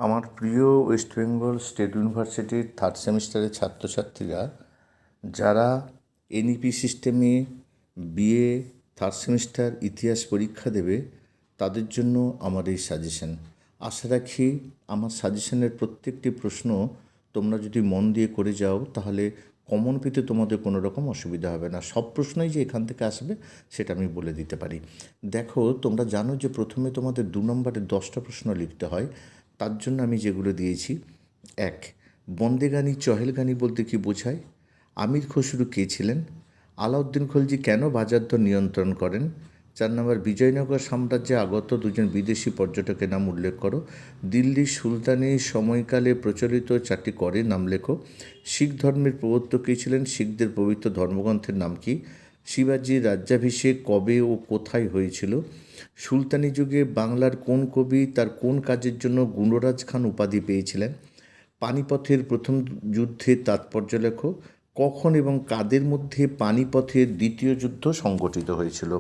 আমার প্রিয় West Bengal state ইউনিভার্সিটির থার্ড সেমিস্টারের ছাত্রছাত্রীরা যারা এনইপি সিস্টেমে বিএ থার্ড সেমিস্টার ইতিহাস পরীক্ষা দেবে তাদের জন্য আমার এই সাজেশন। আশা রাখি আমার সাজেশনের প্রত্যেকটি প্রশ্ন তোমরা যদি মন দিয়ে করে যাও তাহলে কমন পেতে তোমাদের কোনো রকম অসুবিধা হবে না। সব প্রশ্নই যে এখান থেকে আসবে সেটা আমি বলে দিতে পারি। দেখো, তোমরা জানো যে প্রথমে তোমাদের 2 নম্বরে 10টা প্রশ্ন লিখতে হয়। তার জন্য আমি যেগুলো দিয়েছি: 1, বন্দেগানি চহেলগানি বলতে কী বোঝায়? আমির খসরু কে ছিলেন? আলাউদ্দিন খলজি কেন বাজার দর নিয়ন্ত্রণ করেন? 4 নম্বর, বিজয়নগর সাম্রাজ্যে আগত দুজন বিদেশি পর্যটকের নাম উল্লেখ করো। দিল্লির সুলতানির সময়কালে প্রচলিত 4টি করের নাম লেখো। শিখ ধর্মের প্রবর্তক কে ছিলেন? শিখদের পবিত্র ধর্মগ্রন্থের নাম কি? শিবাজির রাজ্যাভিষেক কবে ও কোথায় হয়েছিল? সুলতানি যুগে বাংলার কোন কবি তার কোন কাজের জন্য গুণরাজ খান উপাধি পেয়েছিলেন? পানিপথের প্রথম যুদ্ধের তাৎপর্য লেখো। কখন এবং কাদের মধ্যে পানিপথের দ্বিতীয় যুদ্ধ সংঘটিত হয়েছিল?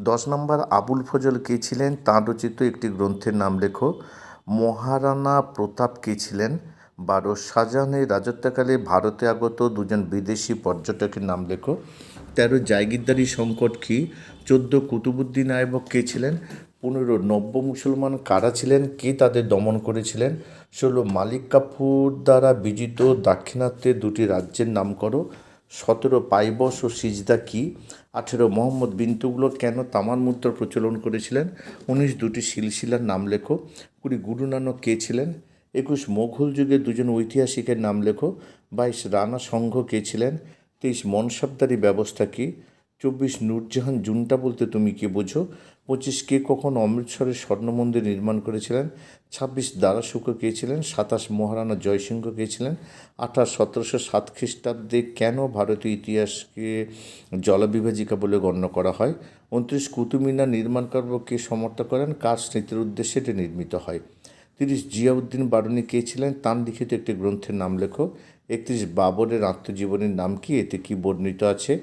10 নম্বর, আবুল ফজল কে ছিলেন? তাঁর রচিত একটি গ্রন্থের নাম লেখো। মহারানা প্রতাপ কে ছিলেন? 12, শাহজাহানের রাজত্বকালে ভারতে আগত দুজন বিদেশি পর্যটকের নাম লেখো। 13, জায়গিরদারি সংকট কি? 14, কুতুবুদ্দিন আইবক কে ছিলেন? 15, নব্য মুসলমান কারা ছিলেন? কে তাদের দমন করেছিলেন? 16, মালিক কাফুর দ্বারা বিজিত দাক্ষিণাত্যের 2টি রাজ্যের নাম করো। 17, পাইবস ও সিজদা কি? 18, মোহাম্মদ বিন তুগলক কেন তামার মুদ্রা প্রচলন করেছিলেন? 19, 2টি সিলসিলার নাম লেখো। 20, গুরু নানক কে ছিলেন? 21, মোঘল যুগের দুজন ঐতিহাসিকের নাম লেখো। 22, রানা সংঘ কে ছিলেন? 23, মনসবদারি ব্যবস্থা কি? 24, নূরজাহান জুনটা বলতে তুমি কি বোঝো? 25, কে কখন অমৃতসরের স্বর্ণ মন্দির নির্মাণ করেছিলেন? 26, দারা শুকো কে ছিলেন? 27, মহারানা জয়সিংহ কে ছিলেন? 28, 1707 খ্রিস্টাব্দে কেন ভারতীয় ইতিহাসকে জলবিভাজিকা বলে গণ্য করা হয়? 29, কুতুব মিনার নির্মাণ কার্য কে সমর্থন করেন? কার স্মৃতির উদ্দেশ্যে এটি নির্মিত হয়? 30, জিয়াউদ্দিন বারুনি কে ছিলেন? তাঁর লিখিত একটি গ্রন্থের নাম লেখো। 31, বাবরের আত্মজীবনীর নাম কি? এতে কি বর্ণিত আছে?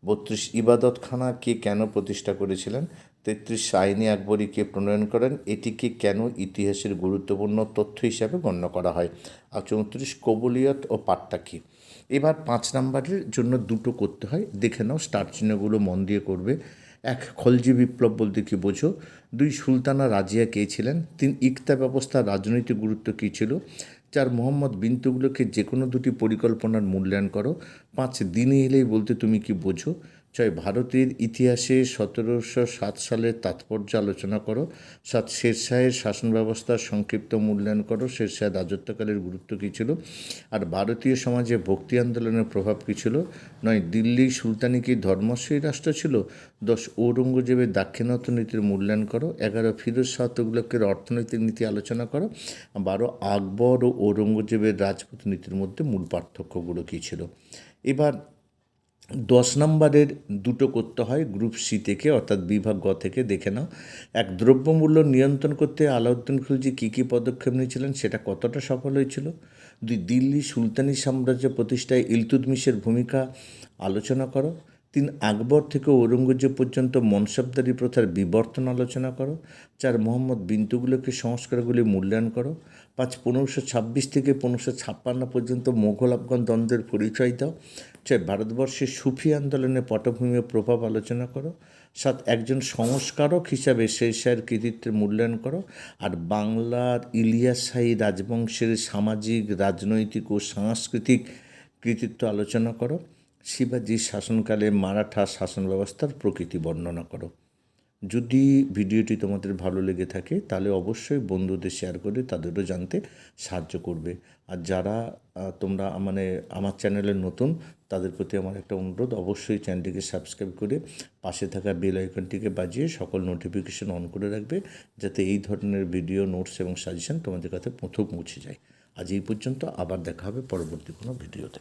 32, ইবাদতখানা কে কেন প্রতিষ্ঠা করেছিলেন? 33, আইনে আকবরী কে প্রণয়ন করেন? এটিকে কেন ইতিহাসের গুরুত্বপূর্ণ তথ্য হিসাবে গণ্য করা হয়? আর 34, কবুলিয়ত ও পাট্টা কি? এবার 5 নম্বরের জন্য 2টো করতে হয়, দেখে নাও। স্টার চিহ্নগুলো মন দিয়ে করবে। 1, খলজি বিপ্লব বলতে কি বোঝো? 2, সুলতানা রাজিয়া কে ছিলেন? 3, ইকতা ব্যবস্থার রাজনৈতিক গুরুত্ব কী ছিল? 4, মোহাম্মদ বিন তুগলকের যে কোনো 2টি পরিকল্পনার মূল্যায়ন করো। 5, দিনে এলেই বলতে তুমি কি বোঝো? 6, ভারতের ইতিহাসে 1707 সালের তাৎপর্য আলোচনা করো। 7, শেরশাহের শাসন ব্যবস্থার সংক্ষিপ্ত মূল্যায়ন করো। শেরশাহের রাজত্বকালের গুরুত্ব কী ছিল? আর ভারতীয় সমাজে ভক্তি আন্দোলনের প্রভাব কী ছিল? 9, দিল্লি সুলতানি কি ধর্মশ্রী রাষ্ট্র ছিল? 10, ঔরঙ্গজেবের দাক্ষিণাত্য নীতির মূল্যায়ন করো। 11, ফিরোজ শাহ তুগলকের অর্থনৈতিক নীতি আলোচনা করো। 12, আকবর ও ঔরঙ্গজেবের রাজপুত নীতির মধ্যে মূল পার্থক্যগুলো কী ছিল? এবার 10 নম্বরের 2টো করতে হয় গ্রুপ সি থেকে, অর্থাৎ বিভাগ গ থেকে। দেখে নাও। 1, দ্রব্যমূল্য নিয়ন্ত্রণ করতে আলাউদ্দিন খলজি কী কী পদক্ষেপ নিয়েছিলেন, সেটা কতটা সফল হয়েছিল? 2, দিল্লি সুলতানি সাম্রাজ্য প্রতিষ্ঠায় ইলতুৎমিশের ভূমিকা আলোচনা করো। 3, আকবর থেকে ঔরঙ্গজেব পর্যন্ত মনসবদারি প্রথার বিবর্তন আলোচনা করো। 4, মোহাম্মদ বিন তুগলকের সংস্কারগুলি মূল্যায়ন করো। 5, 1526 থেকে 1556 পর্যন্ত মোঘল আফগান দ্বন্দ্বের পরিচয় দাও। 6, ভারতবর্ষের সুফি আন্দোলনের পটভূমি ও প্রভাব আলোচনা করো। 7, একজন সংস্কারক হিসাবে শেরশাহের কৃতিত্বের মূল্যায়ন করো। আর বাংলার ইলিয়াস শাহী রাজবংশের সামাজিক, রাজনৈতিক ও সাংস্কৃতিক কৃতিত্ব আলোচনা করো। শিবাজির শাসনকালে মারাঠা শাসন ব্যবস্থার প্রকৃতি বর্ণনা করো। যদি ভিডিওটি তোমাদের ভালো লেগে থাকে তাহলে অবশ্যই বন্ধুদের শেয়ার করে তাদেরও জানতে সাহায্য করবে। আর যারা তোমরা আমার চ্যানেলে নতুন, তাদের প্রতি আমার একটা অনুরোধ, অবশ্যই চ্যানেলটিকে সাবস্ক্রাইব করে পাশে থাকা বেল আইকনটিকে বাজিয়ে সকল নোটিফিকেশন অন করে রাখবে, যাতে এই ধরনের ভিডিও, নোটস এবং সাজেশন তোমাদের কাছে প্রথম পৌঁছে যায়। আজ এই পর্যন্ত, আবার দেখা হবে পরবর্তী কোনো ভিডিওতে।